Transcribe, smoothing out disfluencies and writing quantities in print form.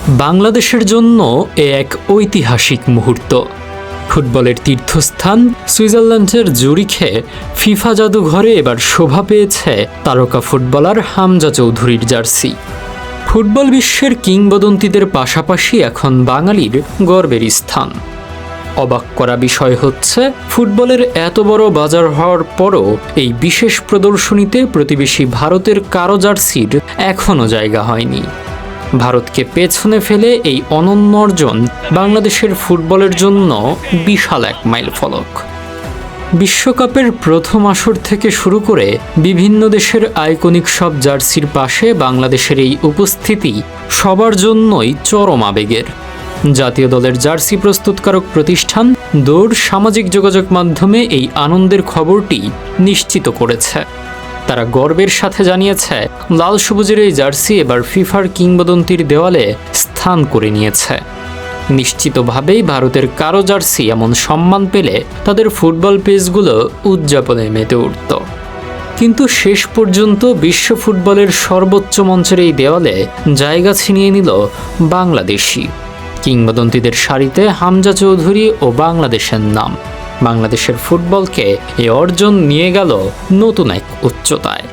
বাংলাদেশের জন্য এক ঐতিহাসিক মুহূর্ত। ফুটবলের তীর্থস্থান সুইজারল্যান্ডের জুরিখে ফিফা জাদুঘরে এবার শোভা পেয়েছে তারকা ফুটবলার হামজা চৌধুরীর জার্সি। ফুটবল বিশ্বের কিংবদন্তিদের পাশাপাশি এখন বাঙালির গর্বের স্থান। অবাক করা বিষয় হচ্ছে, ফুটবলের এত বড় বাজার হওয়ার পরও এই বিশেষ প্রদর্শনীতে প্রতিবেশী ভারতের কারো জার্সির এখনও জায়গা হয়নি। ভারতকে পেছনে ফেলে এই অনন্য অর্জন বাংলাদেশের ফুটবলের জন্য বিশাল এক মাইলফলক। বিশ্বকাপের প্রথম আসর থেকে শুরু করে বিভিন্ন দেশের আইকনিক সব জার্সির পাশে বাংলাদেশের এই উপস্থিতি সবার জন্যই চরম আবেগের। জাতীয় দলের জার্সি প্রস্তুতকারক প্রতিষ্ঠান দৌড় সামাজিক যোগাযোগ মাধ্যমে এই আনন্দের খবরটি নিশ্চিত করেছে। তারা গর্বের সাথে জানিয়েছে, লাল সবুজের এই জার্সি এবার ফিফার কিংবদন্তির দেওয়ালে স্থান করে নিয়েছে। নিশ্চিতভাবেই ভারতের কারো জার্সি এমন সম্মান পেলে তাদের ফুটবল পেজগুলো উদযাপনে মেতে উঠত। কিন্তু শেষ পর্যন্ত বিশ্ব ফুটবলের সর্বোচ্চ মঞ্চের এই দেওয়ালে জায়গা ছিনিয়ে নিল বাংলাদেশি কিংবদন্তিদের সারিতে হামজা চৌধুরী ও বাংলাদেশের নাম। বাংলাদেশের ফুটবলকে এ অর্জন নিয়ে গেল নতুন এক উচ্চতায়।